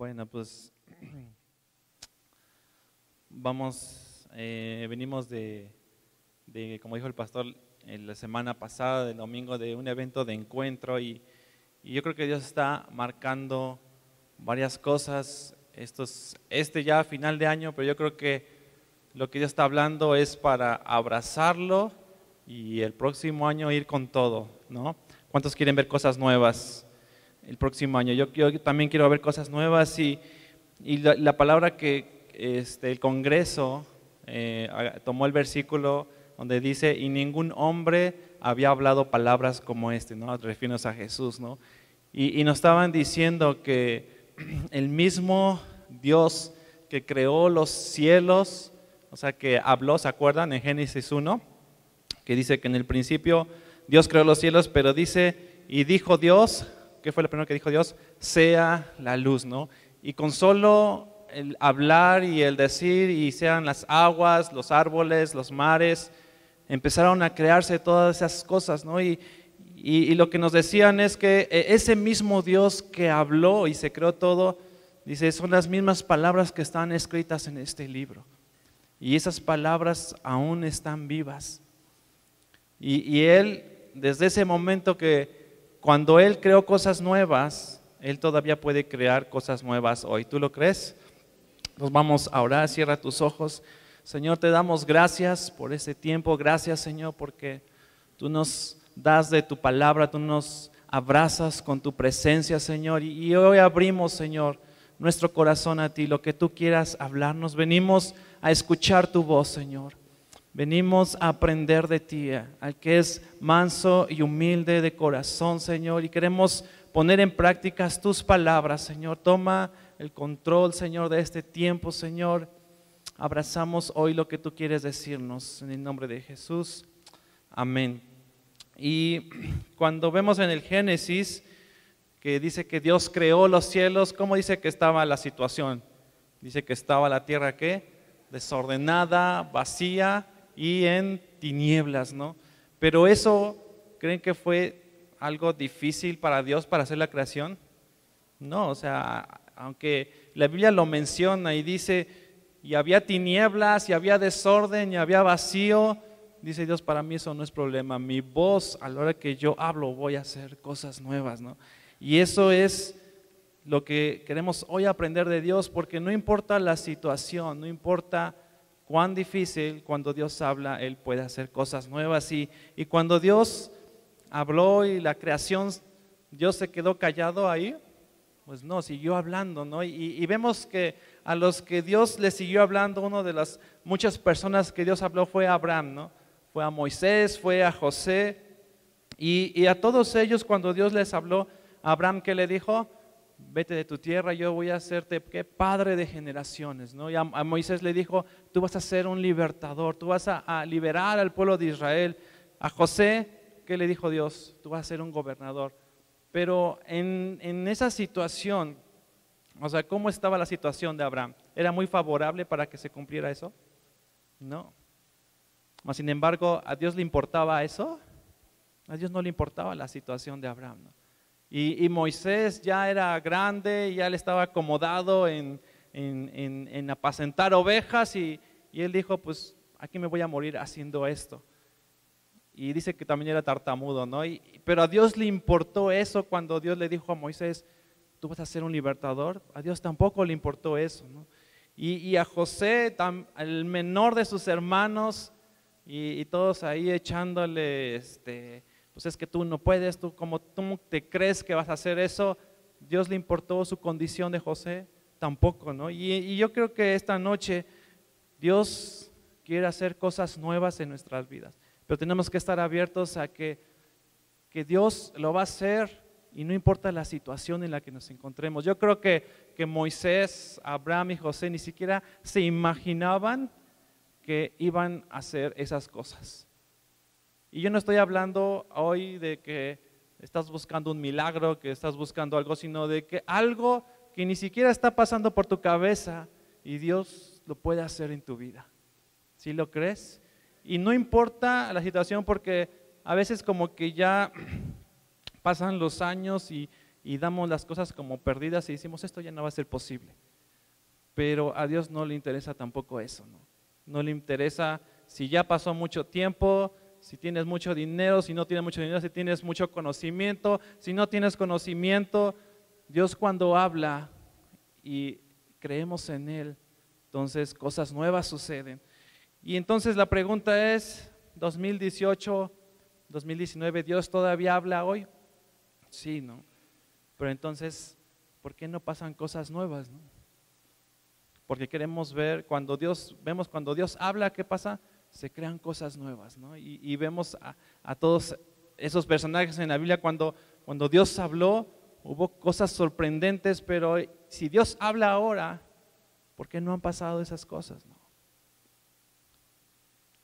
Bueno, pues venimos como dijo el pastor, la semana pasada, del domingo, de un evento de encuentro y yo creo que Dios está marcando varias cosas. Este ya a final de año, pero yo creo que lo que Dios está hablando es para abrazarlo y el próximo año ir con todo, ¿no? ¿Cuántos quieren ver cosas nuevas el próximo año? Yo también quiero ver cosas nuevas y la palabra que el Congreso tomó el versículo donde dice, y ningún hombre había hablado palabras como ¿no? Refiriéndose a Jesús, ¿no? Y nos estaban diciendo que el mismo Dios que creó los cielos, o sea, que habló, ¿se acuerdan? En Génesis 1, que dice que en el principio Dios creó los cielos, pero dice, y dijo Dios, ¿qué fue lo primero que dijo Dios? Sea la luz, ¿no? Y con solo el hablar y el decir, y sean las aguas, los árboles, los mares, empezaron a crearse todas esas cosas, ¿no? Y lo que nos decían es que ese mismo Dios que habló y se creó todo, dice, son las mismas palabras que están escritas en este libro. Y esas palabras aún están vivas. Y Él, desde ese momento cuando Él creó cosas nuevas, Él todavía puede crear cosas nuevas hoy. ¿Tú lo crees? Nos vamos a orar, cierra tus ojos. Señor, te damos gracias por este tiempo. Gracias, Señor, porque tú nos das de tu palabra, tú nos abrazas con tu presencia, Señor. Y hoy abrimos, Señor, nuestro corazón a ti, lo que tú quieras hablarnos. Venimos a escuchar tu voz, Señor. Venimos a aprender de ti, al que es manso y humilde de corazón, Señor. Y queremos poner en práctica tus palabras, Señor. Toma el control, Señor, de este tiempo, Señor. Abrazamos hoy lo que tú quieres decirnos, en el nombre de Jesús. Amén. Y cuando vemos en el Génesis que dice que Dios creó los cielos, ¿cómo dice que estaba la situación? Dice que estaba la tierra, ¿qué? Desordenada, vacía y en tinieblas, ¿no? Pero eso, ¿creen que fue algo difícil para Dios para hacer la creación? No, o sea, aunque la Biblia lo menciona y dice, y había tinieblas, y había desorden, y había vacío, dice Dios, para mí eso no es problema. Mi voz, a la hora que yo hablo, voy a hacer cosas nuevas, ¿no? Y eso es lo que queremos hoy aprender de Dios, porque no importa la situación, no importa cuán difícil, cuando Dios habla, Él puede hacer cosas nuevas. Y cuando Dios habló y la creación, Dios se quedó callado ahí, pues no, siguió hablando, ¿no? Y vemos que a los que Dios le siguió hablando, una de las muchas personas que Dios habló fue a Abraham, ¿no? Fue a Moisés, fue a José, y a todos ellos cuando Dios les habló, a Abraham, ¿qué le dijo? Vete de tu tierra, yo voy a hacerte ¿qué? Padre de generaciones, ¿no? Y a Moisés le dijo, tú vas a ser un libertador, tú vas a liberar al pueblo de Israel. A José, ¿qué le dijo Dios? Tú vas a ser un gobernador. Pero en esa situación, o sea, ¿cómo estaba la situación de Abraham? ¿Era muy favorable para que se cumpliera eso? No. Sin embargo, ¿a Dios le importaba eso? A Dios no le importaba la situación de Abraham, ¿no? Y Moisés ya era grande, ya le estaba acomodado en apacentar ovejas y él dijo, pues aquí me voy a morir haciendo esto. Y dice que también era tartamudo, ¿no? Pero a Dios le importó eso cuando Dios le dijo a Moisés, tú vas a ser un libertador. A Dios tampoco le importó eso, ¿no? Y a José, el menor de sus hermanos, y todos ahí echándole, pues es que tú no puedes, tú te crees que vas a hacer eso. Dios le importó su condición de José, tampoco, ¿no? Y yo creo que esta noche Dios quiere hacer cosas nuevas en nuestras vidas, pero tenemos que estar abiertos a que Dios lo va a hacer y no importa la situación en la que nos encontremos. Yo creo que Moisés, Abraham y José ni siquiera se imaginaban que iban a hacer esas cosas. Y yo no estoy hablando hoy de que estás buscando un milagro, que estás buscando algo, sino de que algo que ni siquiera está pasando por tu cabeza y Dios lo puede hacer en tu vida. ¿Sí lo crees? Y no importa la situación, porque a veces como que ya pasan los años y y damos las cosas como perdidas y decimos, esto ya no va a ser posible. Pero a Dios no le interesa tampoco eso, ¿no? No le interesa si ya pasó mucho tiempo, si tienes mucho dinero, si no tienes mucho dinero, si tienes mucho conocimiento, si no tienes conocimiento. Dios cuando habla y creemos en Él, entonces cosas nuevas suceden. Y entonces la pregunta es, 2018, 2019, ¿Dios todavía habla hoy? Sí, ¿no? Pero entonces, ¿por qué no pasan cosas nuevas, no? Porque queremos ver, vemos cuando Dios habla, ¿qué pasa? Se crean cosas nuevas, ¿no? Y vemos a todos esos personajes en la Biblia, cuando Dios habló, hubo cosas sorprendentes, pero si Dios habla ahora, ¿por qué no han pasado esas cosas, no?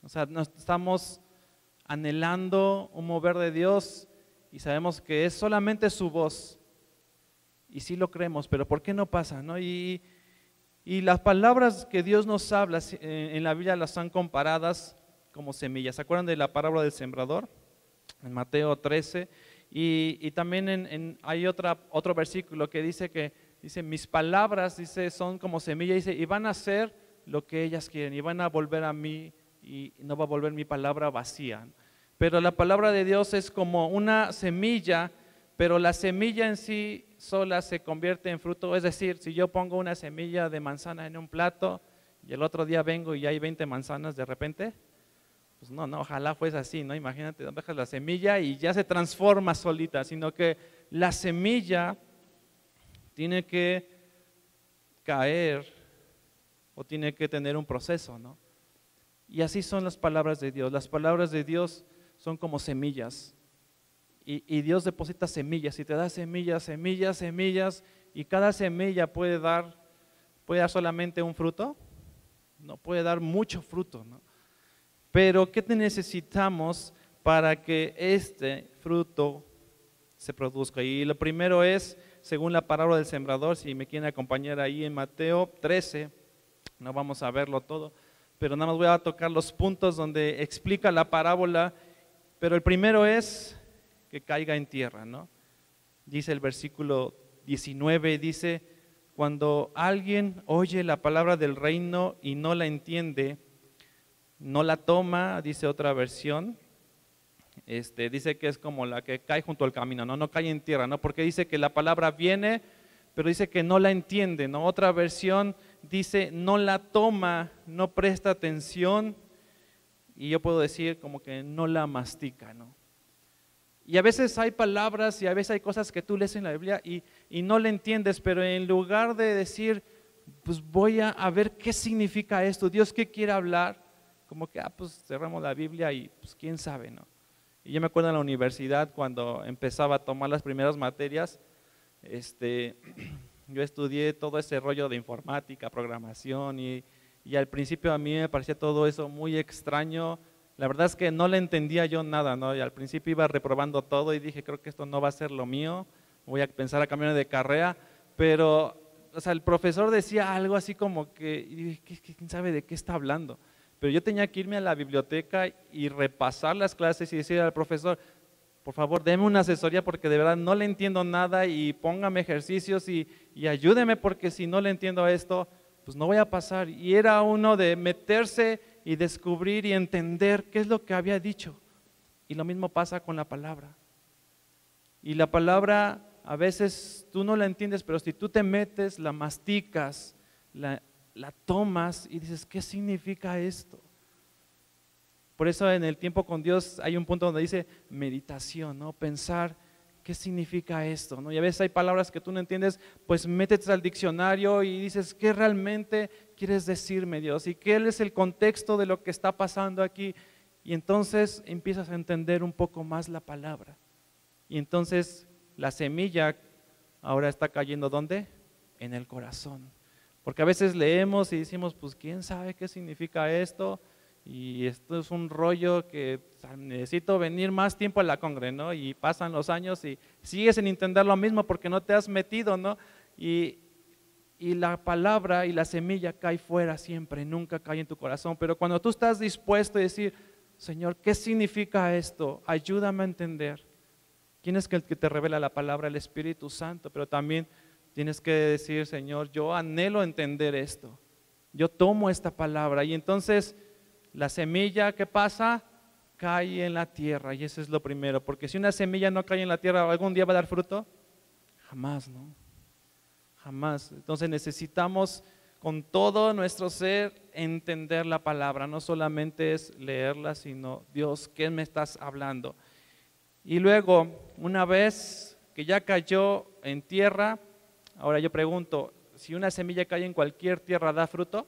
O sea, nos estamos anhelando un mover de Dios y sabemos que es solamente su voz, y sí lo creemos, pero ¿por qué no pasa, no? Y las palabras que Dios nos habla en la Biblia las han comparadas como semillas. ¿Se acuerdan de la parábola del sembrador? En Mateo 13. Y también hay otro versículo que dice mis palabras, dice, son como semillas, dice, y van a hacer lo que ellas quieren, y van a volver a mí, y no va a volver mi palabra vacía. Pero la palabra de Dios es como una semilla, pero la semilla en sí sola se convierte en fruto. Es decir, si yo pongo una semilla de manzana en un plato y el otro día vengo y hay 20 manzanas de repente, pues no, ojalá fuese así, ¿no? Imagínate, dejas la semilla y ya se transforma solita, sino que la semilla tiene que caer o tiene que tener un proceso, ¿no? Y así son las palabras de Dios. Las palabras de Dios son como semillas. Y Dios deposita semillas y te da semillas, semillas, semillas, y cada semilla puede dar solamente un fruto, no puede dar mucho fruto, ¿no? Pero ¿qué necesitamos para que este fruto se produzca? Y lo primero es, según la parábola del sembrador, si me quieren acompañar ahí en Mateo 13, no vamos a verlo todo, pero nada más voy a tocar los puntos donde explica la parábola. Pero el primero es que caiga en tierra, ¿no? Dice el versículo 19, dice, cuando alguien oye la palabra del reino y no la entiende, no la toma, dice otra versión, dice que es como la que cae junto al camino, no cae en tierra, ¿no? Porque dice que la palabra viene, pero dice que no la entiende, ¿no? Otra versión dice no la toma, no presta atención, y yo puedo decir como que no la mastica, ¿no? Y a veces hay palabras y a veces hay cosas que tú lees en la Biblia y no le entiendes, pero en lugar de decir, pues voy a ver qué significa esto, Dios qué quiere hablar, como que, pues cerramos la Biblia y pues quién sabe, ¿no? Y yo me acuerdo en la universidad cuando empezaba a tomar las primeras materias, yo estudié todo ese rollo de informática, programación y al principio a mí me parecía todo eso muy extraño. La verdad es que no le entendía yo nada, ¿no? Y al principio iba reprobando todo y dije, creo que esto no va a ser lo mío, voy a pensar a cambiar de carrera, pero, o sea, el profesor decía algo así como que, ¿quién sabe de qué está hablando? Pero yo tenía que irme a la biblioteca y repasar las clases y decir al profesor, por favor, deme una asesoría porque de verdad no le entiendo nada y póngame ejercicios y ayúdeme porque si no le entiendo a esto, pues no voy a pasar. Y era uno de meterse y descubrir y entender qué es lo que había dicho. Y lo mismo pasa con la palabra. Y la palabra a veces tú no la entiendes, pero si tú te metes, la masticas, la tomas y dices, ¿qué significa esto? Por eso en el tiempo con Dios hay un punto donde dice meditación, ¿no? Pensar, ¿qué significa esto? ¿No? Y a veces hay palabras que tú no entiendes, pues métete al diccionario y dices, ¿qué realmente quieres decirme, Dios? ¿Y qué es el contexto de lo que está pasando aquí? Y entonces empiezas a entender un poco más la palabra. Y entonces la semilla ahora está cayendo, ¿dónde? En el corazón. Porque a veces leemos y decimos, pues ¿quién sabe qué significa esto? Y esto es un rollo que necesito venir más tiempo a la congre, ¿no? Y pasan los años y sigues sin entender lo mismo porque no te has metido, ¿no? Y la palabra y la semilla cae fuera siempre, nunca cae en tu corazón. Pero cuando tú estás dispuesto a decir, Señor, ¿qué significa esto? Ayúdame a entender. ¿Quién es el que te revela la palabra? El Espíritu Santo, pero también tienes que decir, Señor, yo anhelo entender esto. Yo tomo esta palabra y entonces la semilla, ¿qué pasa? Cae en la tierra y eso es lo primero, porque si una semilla no cae en la tierra, ¿algún día va a dar fruto? Jamás, ¿no? Jamás. Entonces necesitamos con todo nuestro ser entender la palabra, no solamente es leerla, sino Dios, ¿qué me estás hablando? Y luego, una vez que ya cayó en tierra, ahora yo pregunto, si una semilla cae en cualquier tierra, ¿da fruto?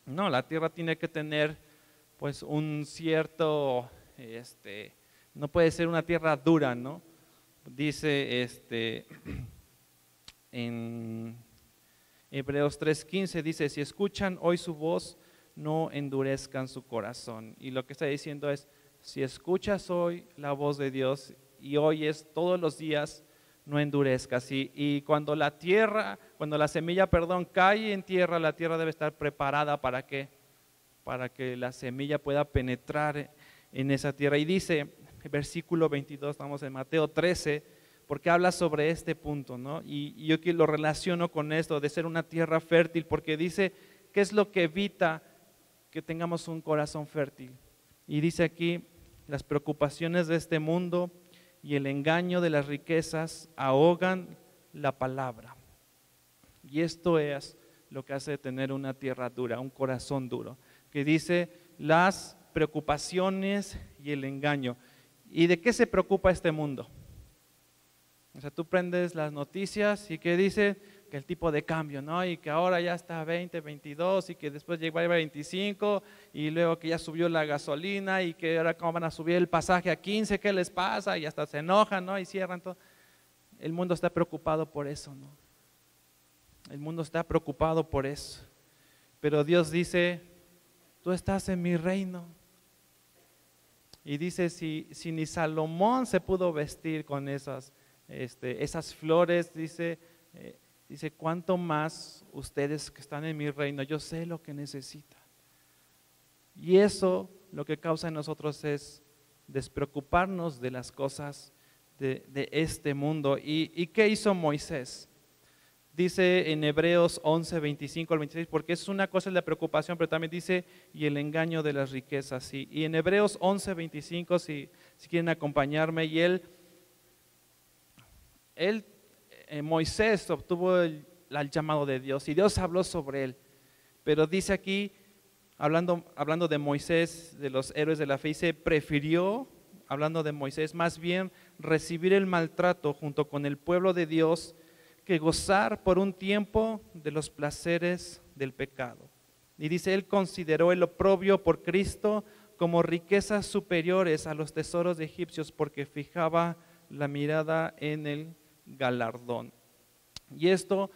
No, la tierra tiene que tener pues un cierto, no puede ser una tierra dura, ¿no? Dice en Hebreos 3:15, dice, si escuchan hoy su voz, no endurezcan su corazón. Y lo que está diciendo es, si escuchas hoy la voz de Dios y oyes todos los días, no endurezcas. Y cuando la semilla, cae en tierra, la tierra debe estar preparada ¿para qué? Para que la semilla pueda penetrar en esa tierra. Y dice, versículo 22, estamos en Mateo 13, porque habla sobre este punto, ¿no? Y yo que lo relaciono con esto de ser una tierra fértil, porque dice, ¿qué es lo que evita que tengamos un corazón fértil? Y dice aquí, las preocupaciones de este mundo y el engaño de las riquezas ahogan la palabra. Y esto es lo que hace tener una tierra dura, un corazón duro, que dice las preocupaciones y el engaño. ¿Y de qué se preocupa este mundo? O sea, tú prendes las noticias y que dice que el tipo de cambio, ¿no? Y que ahora ya está a 20, 22 y que después llegó a 25 y luego que ya subió la gasolina y que ahora cómo van a subir el pasaje a 15, ¿qué les pasa? Y hasta se enojan, ¿no? Y cierran todo. El mundo está preocupado por eso, ¿no? El mundo está preocupado por eso. Pero Dios dice, tú estás en mi reino. Y dice, si ni Salomón se pudo vestir con esas flores, dice, cuánto más ustedes que están en mi reino, yo sé lo que necesitan. Y eso lo que causa en nosotros es despreocuparnos de las cosas de este mundo. ¿Y qué hizo Moisés? Dice en Hebreos 11, 25 al 26, porque es una cosa la preocupación, pero también dice, y el engaño de las riquezas. Y en Hebreos 11, 25, si quieren acompañarme, y Moisés obtuvo el llamado de Dios y Dios habló sobre él, pero dice aquí, hablando de Moisés, de los héroes de la fe, dice, prefirió, hablando de Moisés, más bien recibir el maltrato junto con el pueblo de Dios que gozar por un tiempo de los placeres del pecado. Y dice, él consideró el oprobio por Cristo como riquezas superiores a los tesoros de egipcios, porque fijaba la mirada en el galardón. Y esto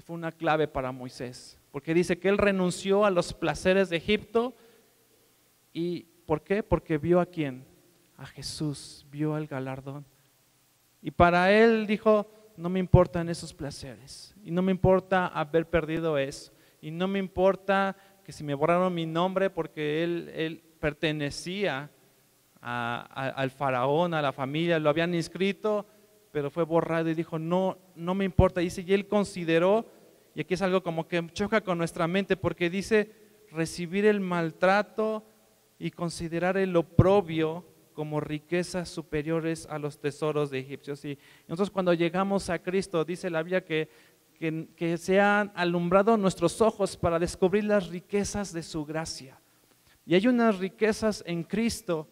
fue una clave para Moisés, porque dice que él renunció a los placeres de Egipto. ¿Y por qué? Porque vio a quién, a Jesús, vio el galardón. Y para él dijo, no me importan esos placeres, y no me importa haber perdido eso, y no me importa que si me borraron mi nombre, porque él pertenecía al faraón, a la familia, lo habían inscrito, pero fue borrado y dijo, no me importa. Dice, y él consideró, y aquí es algo como que choca con nuestra mente, porque dice, recibir el maltrato y considerar el oprobio como riquezas superiores a los tesoros de egipcios. Y nosotros cuando llegamos a Cristo, dice la Biblia que se han alumbrado nuestros ojos para descubrir las riquezas de su gracia. Y hay unas riquezas en Cristo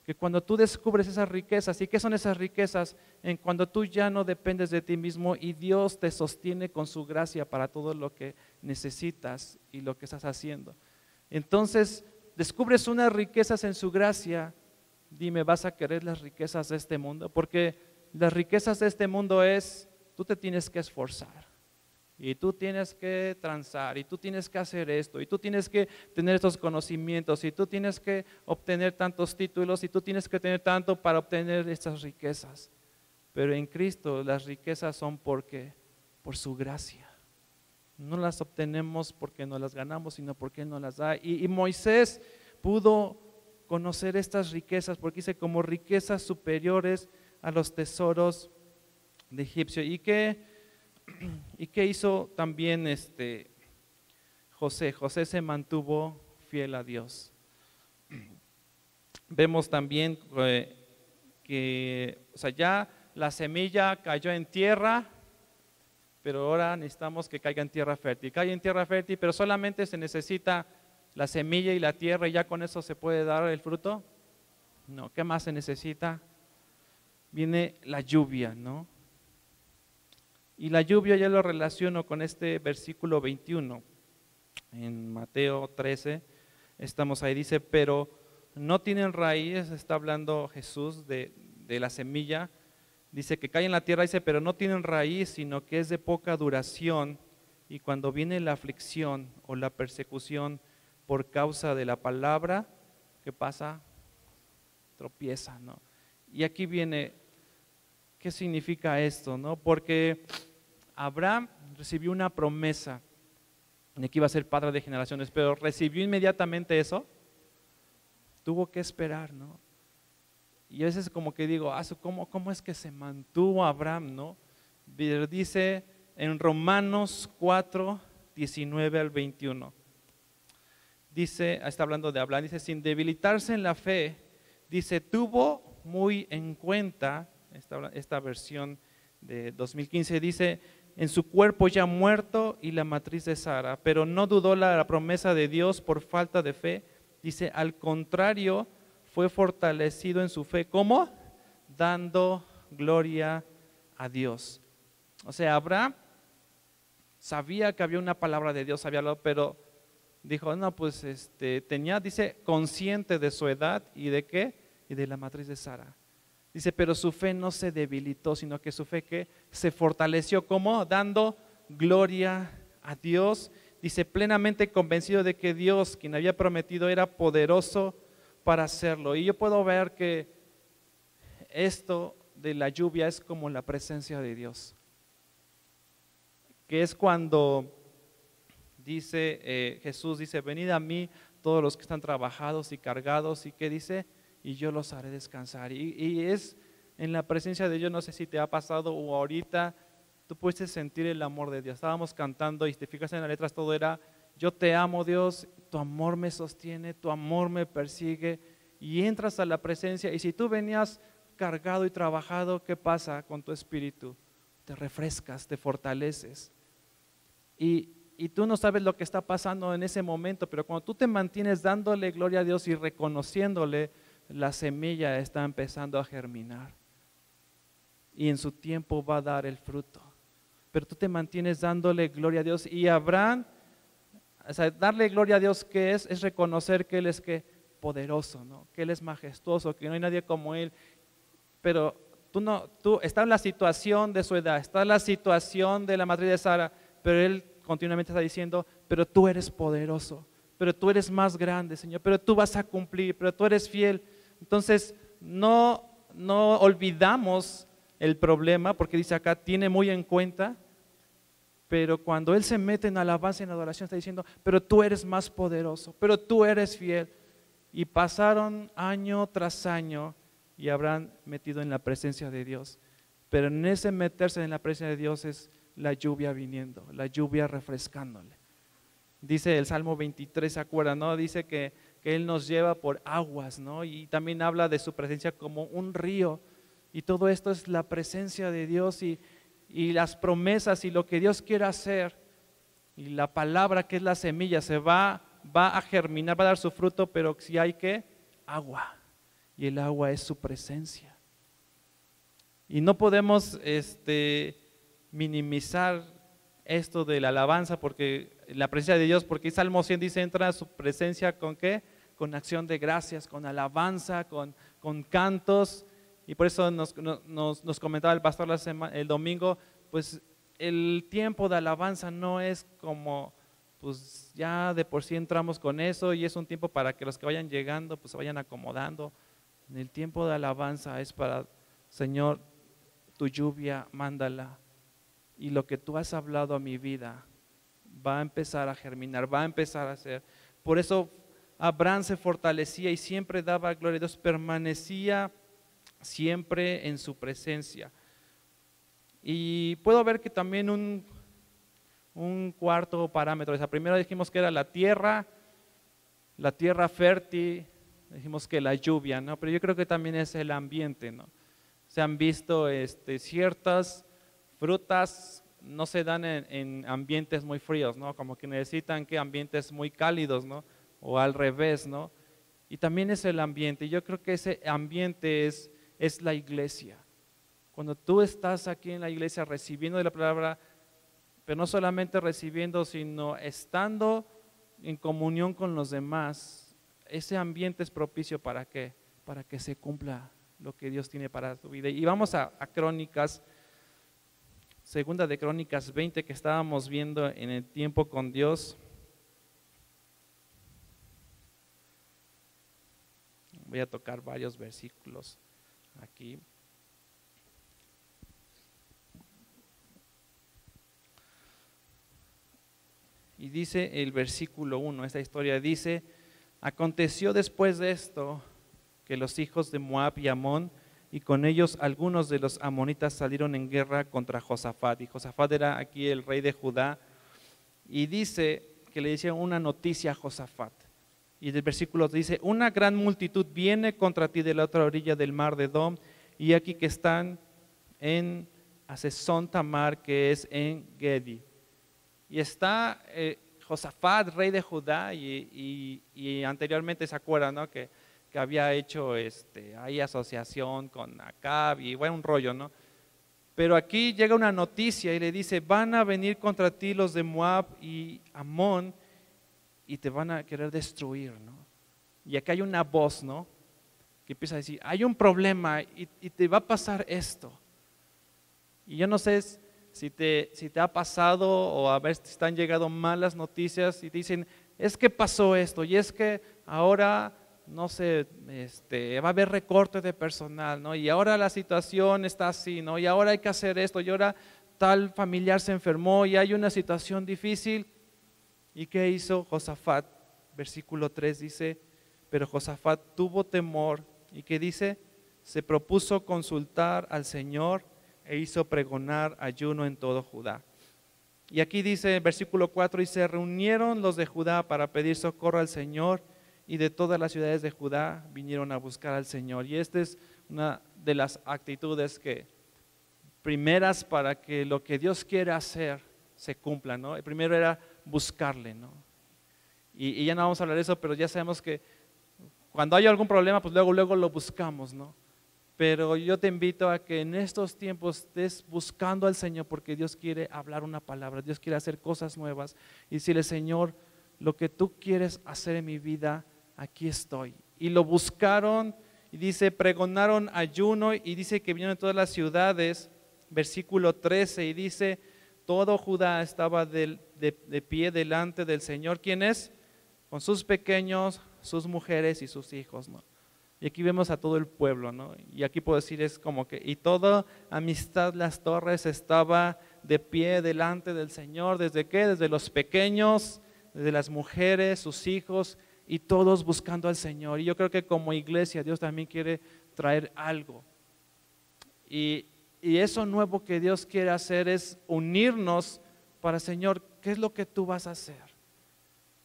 que cuando tú descubres esas riquezas, ¿y qué son esas riquezas? En cuando tú ya no dependes de ti mismo y Dios te sostiene con su gracia para todo lo que necesitas y lo que estás haciendo. Entonces, descubres unas riquezas en su gracia. Dime, ¿vas a querer las riquezas de este mundo? Porque las riquezas de este mundo es, tú te tienes que esforzar, y tú tienes que transar, y tú tienes que hacer esto, y tú tienes que tener estos conocimientos, y tú tienes que obtener tantos títulos, y tú tienes que tener tanto para obtener estas riquezas. Pero en Cristo las riquezas son por su gracia. No las obtenemos porque nos las ganamos, sino porque Él nos las da. Y Moisés pudo conocer estas riquezas, porque dice como riquezas superiores a los tesoros de Egipcio. ¿Y qué hizo también José? José se mantuvo fiel a Dios. Vemos también que ya la semilla cayó en tierra, pero ahora necesitamos que caiga en tierra fértil. Cae en tierra fértil, pero solamente se necesita la semilla y la tierra y ya con eso se puede dar el fruto. No, ¿qué más se necesita? Viene la lluvia, ¿no? Y la lluvia ya lo relaciono con este versículo 21. En Mateo 13, estamos ahí, dice, pero no tienen raíz, está hablando Jesús de la semilla, dice que cae en la tierra, dice, pero no tienen raíz, sino que es de poca duración, y cuando viene la aflicción o la persecución por causa de la palabra, ¿qué pasa? Tropieza, ¿no? Y aquí viene, ¿qué significa esto, no? Porque Abraham recibió una promesa de que iba a ser padre de generaciones, pero recibió inmediatamente eso, tuvo que esperar, ¿no? Y a veces como que digo, ¿cómo es que se mantuvo Abraham, no? Dice en Romanos 4, 19 al 21, dice, está hablando de Abraham, dice, sin debilitarse en la fe, dice, tuvo muy en cuenta, esta versión de 2015 dice, en su cuerpo ya muerto y la matriz de Sara, pero no dudó la promesa de Dios por falta de fe, dice, al contrario, fue fortalecido en su fe. ¿Cómo? Dando gloria a Dios. O sea, Abraham sabía que había una palabra de Dios, pero dijo, no, pues tenía, dice, consciente de su edad y de qué, y de la matriz de Sara. Dice, pero su fe no se debilitó, sino que su fe que se fortaleció. ¿Cómo? Dando gloria a Dios. Dice, plenamente convencido de que Dios, quien había prometido, era poderoso para hacerlo. Y yo puedo ver que esto de la lluvia es como la presencia de Dios. Que es cuando dice Jesús, dice, venid a mí todos los que están trabajados y cargados. ¿Y qué dice? Y yo los haré descansar. Y es en la presencia de Dios, no sé si te ha pasado o ahorita, tú puedes sentir el amor de Dios. Estábamos cantando y te fijas en las letras, todo era, yo te amo Dios, tu amor me sostiene, tu amor me persigue, y entras a la presencia, y si tú venías cargado y trabajado, ¿qué pasa con tu espíritu? Te refrescas, te fortaleces. Y tú no sabes lo que está pasando en ese momento, pero cuando tú te mantienes dándole gloria a Dios y reconociéndole, la semilla está empezando a germinar y en su tiempo va a dar el fruto, pero tú te mantienes dándole gloria a Dios. Y Abraham, o sea, darle gloria a Dios, ¿qué es? Es reconocer que Él es poderoso, ¿no? Que Él es majestuoso, que no hay nadie como Él, pero tú estás en la situación de su edad, está en la situación de la matriz de Sara, pero Él continuamente está diciendo, pero tú eres poderoso, pero tú eres más grande, Señor, pero tú vas a cumplir, pero tú eres fiel. Entonces, no olvidamos el problema, porque dice acá, tiene muy en cuenta, pero cuando Él se mete en alabanza y en adoración, está diciendo, pero tú eres más poderoso, pero tú eres fiel. Y pasaron año tras año y habrán metido en la presencia de Dios, pero en ese meterse en la presencia de Dios es la lluvia viniendo, la lluvia refrescándole. Dice el Salmo 23, ¿se acuerdan, no? Dice que Él nos lleva por aguas, ¿no? Y también habla de su presencia como un río. Y todo esto es la presencia de Dios y las promesas y lo que Dios quiere hacer. Y la palabra que es la semilla se va a germinar, va a dar su fruto, pero si hay ¿qué? Agua. Y el agua es su presencia. Y no podemos minimizar esto de la alabanza, porque la presencia de Dios, porque Salmo 100 dice, entra a su presencia con ¿qué? Con acción de gracias, con alabanza, con cantos. Y por eso nos comentaba el pastor el domingo, pues el tiempo de alabanza no es como, pues ya de por sí entramos con eso y es un tiempo para que los que vayan llegando pues se vayan acomodando. El tiempo de alabanza es para, Señor, tu lluvia, mándala. Y lo que tú has hablado a mi vida va a empezar a germinar, va a empezar a hacer. Por eso Abraham se fortalecía y siempre daba gloria a Dios, permanecía siempre en su presencia. Y puedo ver que también un cuarto parámetro, esa primera dijimos que era la tierra fértil, dijimos que la lluvia, ¿no? Pero yo creo que también es el ambiente, ¿no? Se han visto ciertas frutas no se dan en ambientes muy fríos, ¿no? Como que necesitan que ambientes muy cálidos, ¿no? O al revés, ¿no? Y también es el ambiente. Yo creo que ese ambiente es la iglesia. Cuando tú estás aquí en la iglesia recibiendo de la palabra, pero no solamente recibiendo, sino estando en comunión con los demás, ese ambiente es propicio ¿para qué? Para que se cumpla lo que Dios tiene para tu vida. Y vamos a Crónicas, segunda de Crónicas 20, que estábamos viendo en el tiempo con Dios. Voy a tocar varios versículos aquí. Y dice el versículo 1, esta historia dice: aconteció después de esto que los hijos de Moab y Amón, y con ellos algunos de los amonitas, salieron en guerra contra Josafat. Y Josafat era aquí el rey de Judá. Y dice que le decían una noticia a Josafat. Y del versículo dice: una gran multitud viene contra ti de la otra orilla del mar de Edom, y aquí que están en Hazezón Tamar, que es en Gedi. Y está Josafat, rey de Judá, y anteriormente se acuerdan, ¿no? que había hecho ahí asociación con Acab y bueno, un rollo, ¿no? Pero aquí llega una noticia y le dice: van a venir contra ti los de Moab y Amón y te van a querer destruir, ¿no? Y aquí hay una voz, ¿no? Que empieza a decir: hay un problema y te va a pasar esto. Y yo no sé si te ha pasado, o a ver si te han llegado malas noticias y dicen: es que pasó esto, y es que ahora, no sé, va a haber recorte de personal, ¿no? Y ahora la situación está así, ¿no? Y ahora hay que hacer esto, y ahora tal familiar se enfermó y hay una situación difícil. ¿Y qué hizo Josafat? Versículo 3 dice: pero Josafat tuvo temor, y ¿qué dice? Se propuso consultar al Señor e hizo pregonar ayuno en todo Judá. Y aquí dice, versículo 4, y se reunieron los de Judá para pedir socorro al Señor, y de todas las ciudades de Judá vinieron a buscar al Señor. Y esta es una de las actitudes primeras para que lo que Dios quiere hacer se cumpla, ¿no? El primero era buscarle, ¿no? Y ya no vamos a hablar de eso, pero ya sabemos que cuando hay algún problema, pues luego lo buscamos, ¿no? Pero yo te invito a que en estos tiempos estés buscando al Señor, porque Dios quiere hablar una palabra, Dios quiere hacer cosas nuevas, y decirle: Señor, lo que tú quieres hacer en mi vida, aquí estoy. Y lo buscaron, y dice, pregonaron ayuno, y dice que vinieron de todas las ciudades, versículo 13, y dice: todo Judá estaba de pie delante del Señor. ¿Quién es? Con sus pequeños, sus mujeres y sus hijos, ¿no? Y aquí vemos a todo el pueblo, ¿no? Y aquí puedo decir, es como que, y toda Amistad Las Torres estaba de pie delante del Señor. ¿Desde qué? Desde los pequeños, desde las mujeres, sus hijos, y todos buscando al Señor. Y yo creo que como iglesia Dios también quiere traer algo. Y eso nuevo que Dios quiere hacer es unirnos para: Señor, ¿qué es lo que tú vas a hacer?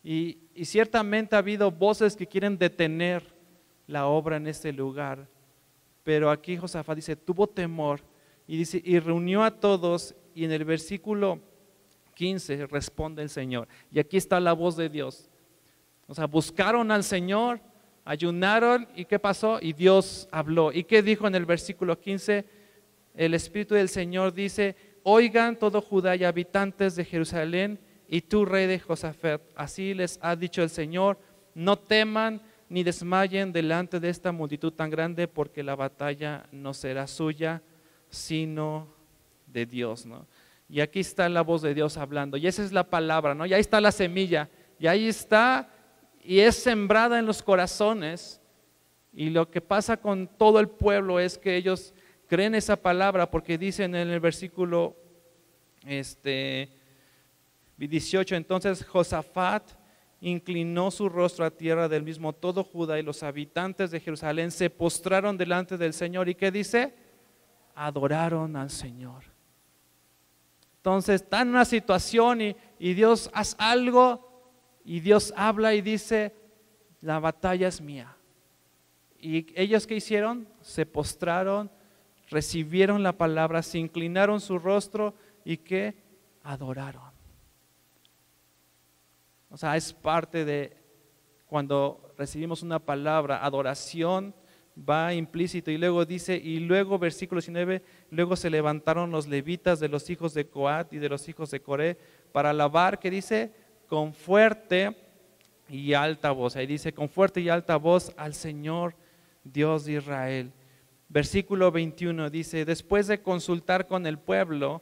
Y ciertamente ha habido voces que quieren detener la obra en este lugar, pero aquí Josafat dice, tuvo temor, y dice, y reunió a todos, y en el versículo 15 responde el Señor. Y aquí está la voz de Dios. O sea, buscaron al Señor, ayunaron, ¿y qué pasó? Y Dios habló. ¿Y qué dijo en el versículo 15? El Espíritu del Señor dice: oigan todo Judá y habitantes de Jerusalén, y tú, rey de Josafat, así les ha dicho el Señor: no teman ni desmayen delante de esta multitud tan grande, porque la batalla no será suya, sino de Dios, ¿no? Y aquí está la voz de Dios hablando, y esa es la palabra, ¿no? Y ahí está la semilla, y ahí está, y es sembrada en los corazones. Y lo que pasa con todo el pueblo es que ellos creen esa palabra, porque dicen en el versículo 18, entonces Josafat inclinó su rostro a tierra, del mismo todo Judá y los habitantes de Jerusalén se postraron delante del Señor. ¿Y qué dice? Adoraron al Señor. Entonces están en una situación y Dios haz algo, y Dios habla y dice, la batalla es mía. ¿Y ellos qué hicieron? Se postraron, recibieron la palabra, se inclinaron su rostro y ¿qué? Adoraron. O sea, es parte de cuando recibimos una palabra, adoración va implícito. Y luego dice, y luego versículo 19, luego se levantaron los levitas de los hijos de Coat y de los hijos de Coré para alabar, que dice, con fuerte y alta voz. Ahí dice, con fuerte y alta voz al Señor Dios de Israel. Versículo 21 dice, después de consultar con el pueblo,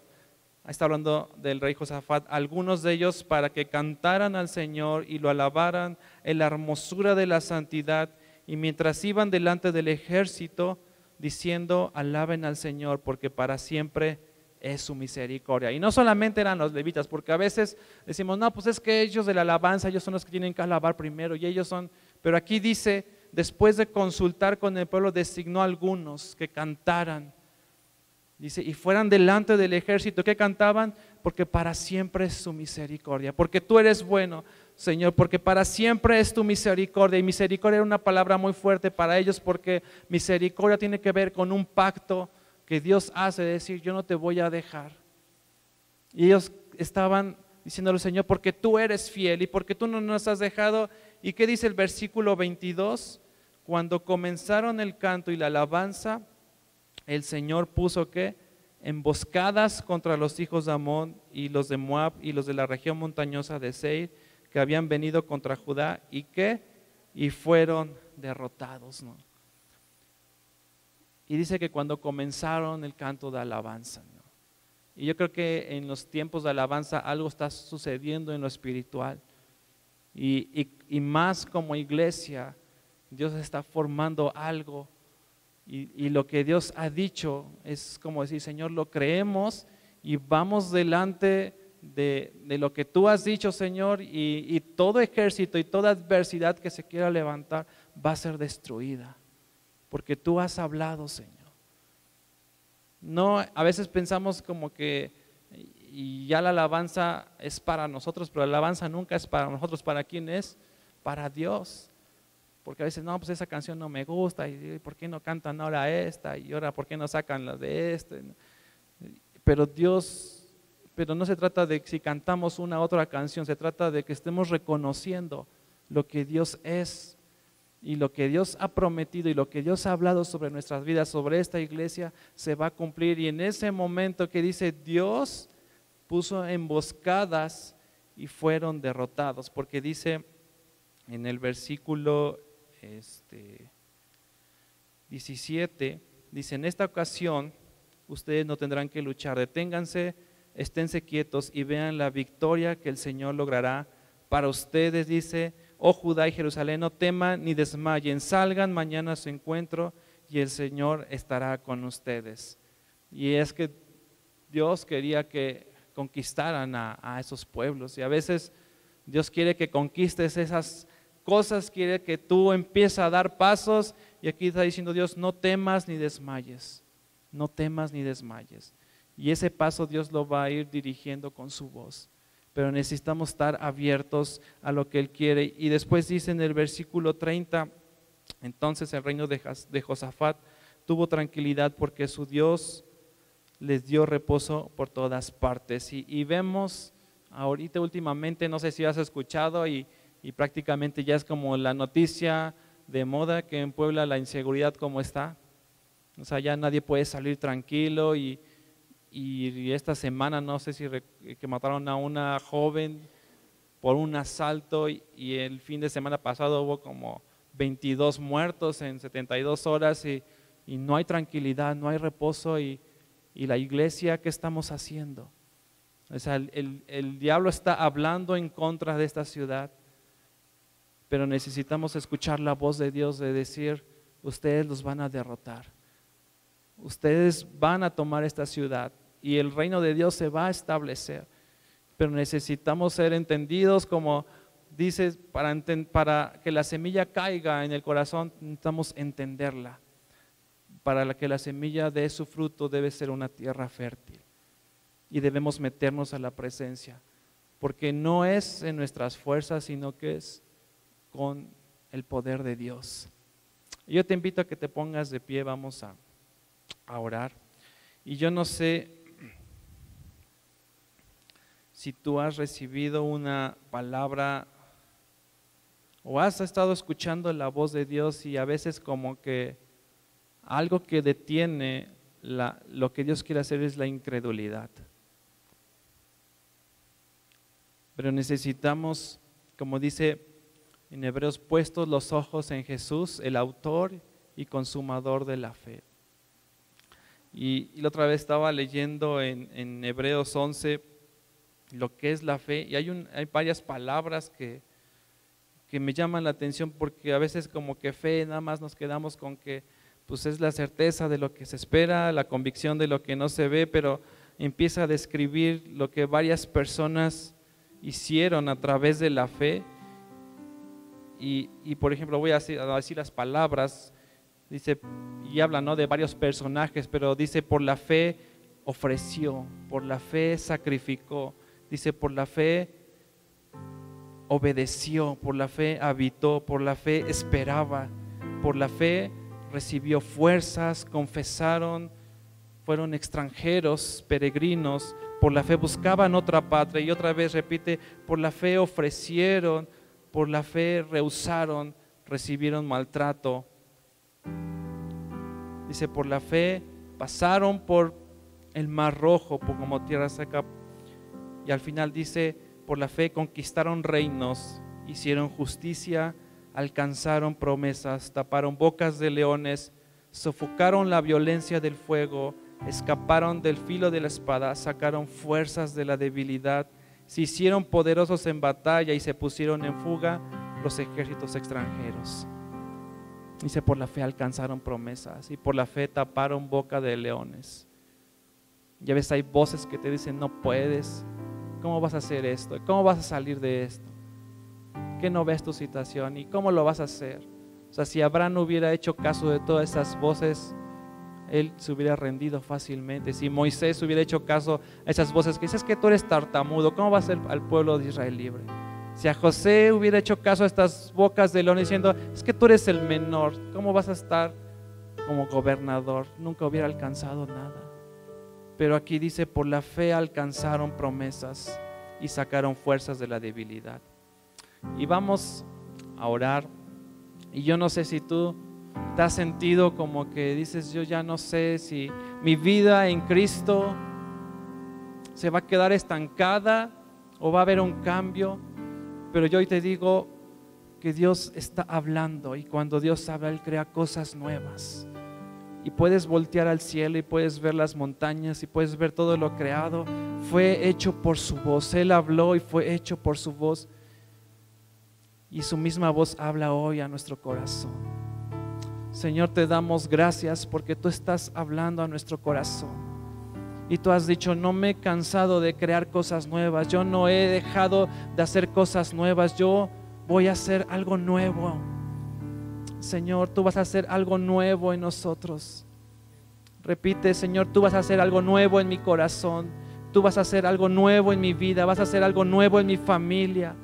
está hablando del rey Josafat, algunos de ellos para que cantaran al Señor y lo alabaran en la hermosura de la santidad, y mientras iban delante del ejército, diciendo, alaben al Señor, porque para siempre es su misericordia. Y no solamente eran los levitas, porque a veces decimos, no, pues es que ellos de la alabanza, ellos son los que tienen que alabar primero, y ellos son, pero aquí dice, después de consultar con el pueblo, designó a algunos que cantaran. Dice, y fueran delante del ejército, ¿qué cantaban? Porque para siempre es su misericordia, porque tú eres bueno, Señor, porque para siempre es tu misericordia. Y misericordia era una palabra muy fuerte para ellos, porque misericordia tiene que ver con un pacto que Dios hace, de decir, yo no te voy a dejar. Y ellos estaban diciéndole, Señor, porque tú eres fiel y porque tú no nos has dejado. ¿Y qué dice el versículo 22? Cuando comenzaron el canto y la alabanza, el Señor puso ¿qué? Emboscadas contra los hijos de Amón y los de Moab y los de la región montañosa de Seir, que habían venido contra Judá, y ¿qué? Y fueron derrotados, ¿no? Y dice que cuando comenzaron el canto de alabanza, ¿no? Y yo creo que en los tiempos de alabanza algo está sucediendo en lo espiritual, y más como iglesia, Dios está formando algo. Y lo que Dios ha dicho es como decir, Señor, lo creemos y vamos delante de lo que tú has dicho, Señor, y todo ejército y toda adversidad que se quiera levantar va a ser destruida, porque tú has hablado, Señor. No, a veces pensamos como que y ya la alabanza es para nosotros, pero la alabanza nunca es para nosotros. ¿Para quién es? Para Dios. Porque a veces, no, pues esa canción no me gusta, y ¿por qué no cantan ahora esta? Y ahora, ¿por qué no sacan la de este? Pero no se trata de si cantamos una u otra canción, se trata de que estemos reconociendo lo que Dios es y lo que Dios ha prometido y lo que Dios ha hablado sobre nuestras vidas, sobre esta iglesia, se va a cumplir. Y en ese momento que dice, Dios puso emboscadas y fueron derrotados, porque dice en el versículo 17, dice, en esta ocasión ustedes no tendrán que luchar, deténganse, esténse quietos y vean la victoria que el Señor logrará para ustedes. Dice, oh Judá y Jerusalén, no teman ni desmayen, salgan mañana a su encuentro y el Señor estará con ustedes. Y es que Dios quería que conquistaran a esos pueblos, y a veces Dios quiere que conquistes esas cosas, quiere que tú empieces a dar pasos, y aquí está diciendo Dios, no temas ni desmayes, no temas ni desmayes. Y ese paso Dios lo va a ir dirigiendo con su voz, pero necesitamos estar abiertos a lo que Él quiere. Y después dice en el versículo 30, entonces el reino de Josafat tuvo tranquilidad porque su Dios les dio reposo por todas partes. Y vemos ahorita últimamente, no sé si has escuchado, y prácticamente ya es como la noticia de moda, que en Puebla la inseguridad como está. O sea, ya nadie puede salir tranquilo, y esta semana no sé si que mataron a una joven por un asalto, y el fin de semana pasado hubo como 22 muertos en 72 horas, y no hay tranquilidad, no hay reposo. Y la iglesia, ¿qué estamos haciendo? O sea, el diablo está hablando en contra de esta ciudad, pero necesitamos escuchar la voz de Dios de decir, ustedes los van a derrotar, ustedes van a tomar esta ciudad y el reino de Dios se va a establecer. Pero necesitamos ser entendidos como dices, para que la semilla caiga en el corazón, necesitamos entenderla. Para que la semilla dé su fruto debe ser una tierra fértil y debemos meternos a la presencia, porque no es en nuestras fuerzas, sino que es con el poder de Dios. Yo te invito a que te pongas de pie, vamos a orar. Y yo no sé si tú has recibido una palabra o has estado escuchando la voz de Dios y a veces como que algo que detiene lo que Dios quiere hacer es la incredulidad. Pero necesitamos, como dice en Hebreos, puestos los ojos en Jesús, el autor y consumador de la fe. Y la otra vez estaba leyendo en Hebreos 11 lo que es la fe, y hay varias palabras que me llaman la atención, porque a veces como que fe nada más nos quedamos con que pues es la certeza de lo que se espera, la convicción de lo que no se ve, pero empieza a describir lo que varias personas hicieron a través de la fe. Y por ejemplo voy a decir las palabras, dice, y habla, ¿no?, de varios personajes, pero dice: por la fe ofreció, por la fe sacrificó, dice, por la fe obedeció, por la fe habitó, por la fe esperaba, por la fe recibió fuerzas, confesaron, fueron extranjeros, peregrinos, por la fe buscaban otra patria, y otra vez repite: por la fe ofrecieron, por la fe rehusaron, recibieron maltrato. Dice: por la fe pasaron por el mar rojo como tierra seca, y al final dice: por la fe conquistaron reinos, hicieron justicia, alcanzaron promesas, taparon bocas de leones, sofocaron la violencia del fuego, escaparon del filo de la espada, sacaron fuerzas de la debilidad, se hicieron poderosos en batalla y se pusieron en fuga los ejércitos extranjeros. Dice: por la fe alcanzaron promesas y por la fe taparon boca de leones. Ya ves, hay voces que te dicen: no puedes, ¿cómo vas a hacer esto? ¿Cómo vas a salir de esto? ¿Qué no ves tu situación? ¿Y cómo lo vas a hacer? O sea, si Abraham hubiera hecho caso de todas esas voces, él se hubiera rendido fácilmente. Si Moisés hubiera hecho caso a esas voces que dices que tú eres tartamudo, ¿cómo va a ser al pueblo de Israel libre? Si a José hubiera hecho caso a estas bocas de león diciendo: es que tú eres el menor, ¿cómo vas a estar como gobernador? Nunca hubiera alcanzado nada. Pero aquí dice: por la fe alcanzaron promesas y sacaron fuerzas de la debilidad. Y vamos a orar. Y yo no sé si tú te has sentido como que dices: yo ya no sé si mi vida en Cristo se va a quedar estancada o va a haber un cambio. Pero yo hoy te digo que Dios está hablando, y cuando Dios habla, Él crea cosas nuevas. Y puedes voltear al cielo y puedes ver las montañas y puedes ver todo lo creado. Fue hecho por su voz. Él habló y fue hecho por su voz. Y su misma voz habla hoy a nuestro corazón. Señor, te damos gracias porque tú estás hablando a nuestro corazón. Y tú has dicho: no me he cansado de crear cosas nuevas. Yo no he dejado de hacer cosas nuevas. Yo voy a hacer algo nuevo. Señor, tú vas a hacer algo nuevo en nosotros. Repite: Señor, tú vas a hacer algo nuevo en mi corazón. Tú vas a hacer algo nuevo en mi vida. Vas a hacer algo nuevo en mi familia.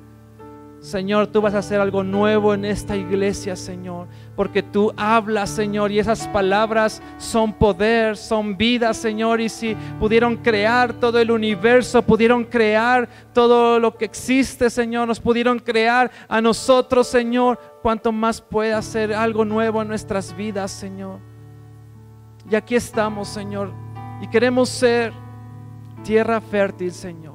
Señor, tú vas a hacer algo nuevo en esta iglesia, Señor, porque tú hablas, Señor, y esas palabras son poder, son vida, Señor. Y si pudieron crear todo el universo, pudieron crear todo lo que existe, Señor, nos pudieron crear a nosotros, Señor, cuánto más puede hacer algo nuevo en nuestras vidas, Señor. Y aquí estamos, Señor, y queremos ser tierra fértil, Señor.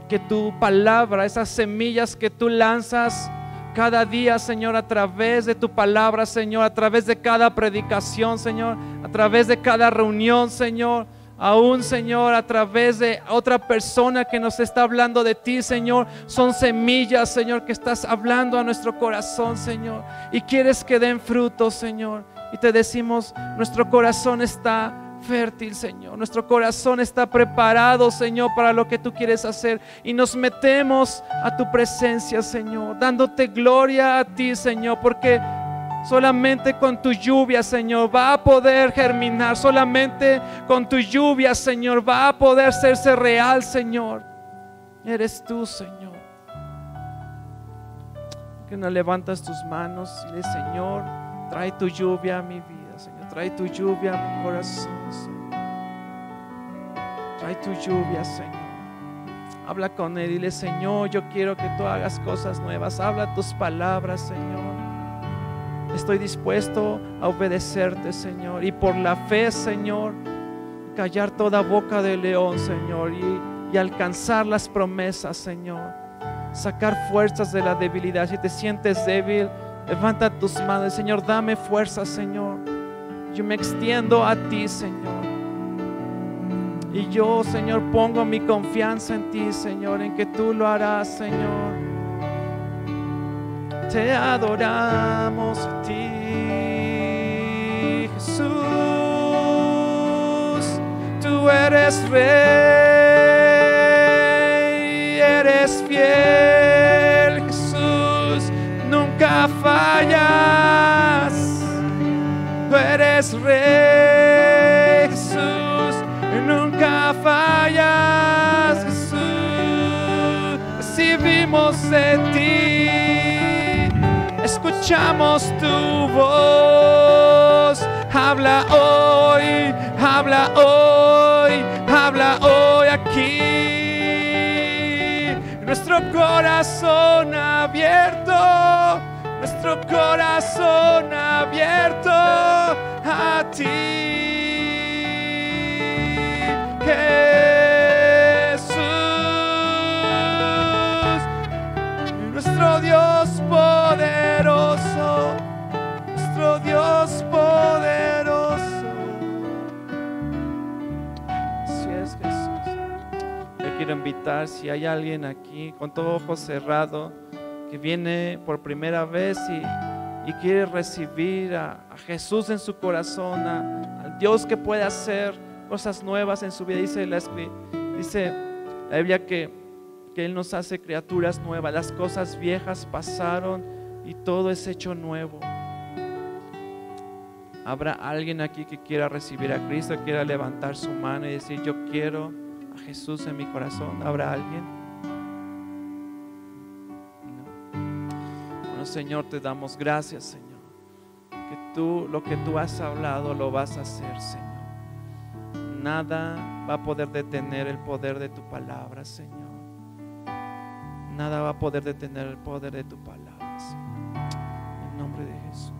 Que tu palabra, esas semillas que tú lanzas cada día, Señor, a través de tu palabra, Señor, a través de cada predicación, Señor, a través de cada reunión, Señor, aún, Señor, a través de otra persona que nos está hablando de ti, Señor, son semillas, Señor, que estás hablando a nuestro corazón, Señor, y quieres que den frutos, Señor. Y te decimos: nuestro corazón está fértil, Señor. Nuestro corazón está preparado, Señor, para lo que tú quieres hacer. Y nos metemos a tu presencia, Señor, dándote gloria a ti, Señor, porque solamente con tu lluvia, Señor, va a poder germinar. Solamente con tu lluvia, Señor, va a poder hacerse real, Señor. Eres tú, Señor. Que no levantas tus manos y dices: Señor, trae tu lluvia a mi vida, Señor. Trae tu lluvia a mi corazón, Señor. Trae tu lluvia, Señor. Habla con Él y dile: Señor, yo quiero que tú hagas cosas nuevas. Habla tus palabras, Señor. Estoy dispuesto a obedecerte, Señor. Y por la fe, Señor, callar toda boca de león, Señor. Y alcanzar las promesas, Señor. Sacar fuerzas de la debilidad. Si te sientes débil, levanta tus manos. Señor, dame fuerza, Señor. Yo me extiendo a ti, Señor. Y yo, Señor, pongo mi confianza en ti, Señor, en que tú lo harás, Señor. Te adoramos a ti, Jesús. Tú eres Rey, eres fiel, Jesús. Nunca fallas. Tú eres Rey, Jesús. Nunca fallas, Jesús. Recibimos de ti. Escuchamos tu voz. Habla hoy, habla hoy, habla hoy aquí. Nuestro corazón abierto, nuestro corazón abierto a ti, Jesús, nuestro Dios poderoso, nuestro Dios poderoso. Así es, Jesús. Yo quiero invitar, si hay alguien aquí con todo ojo cerrado que viene por primera vez y quiere recibir a Jesús en su corazón, al Dios que puede hacer cosas nuevas en su vida. Dice la Biblia que Él nos hace criaturas nuevas. Las cosas viejas pasaron y todo es hecho nuevo. ¿Habrá alguien aquí que quiera recibir a Cristo, quiera levantar su mano y decir: yo quiero a Jesús en mi corazón? ¿Habrá alguien? No. Bueno, Señor, te damos gracias, Señor, que tú, lo que tú has hablado, lo vas a hacer, Señor. Nada va a poder detener el poder de tu palabra, Señor. Nada va a poder detener el poder de tu palabra, Señor. En nombre de Jesús.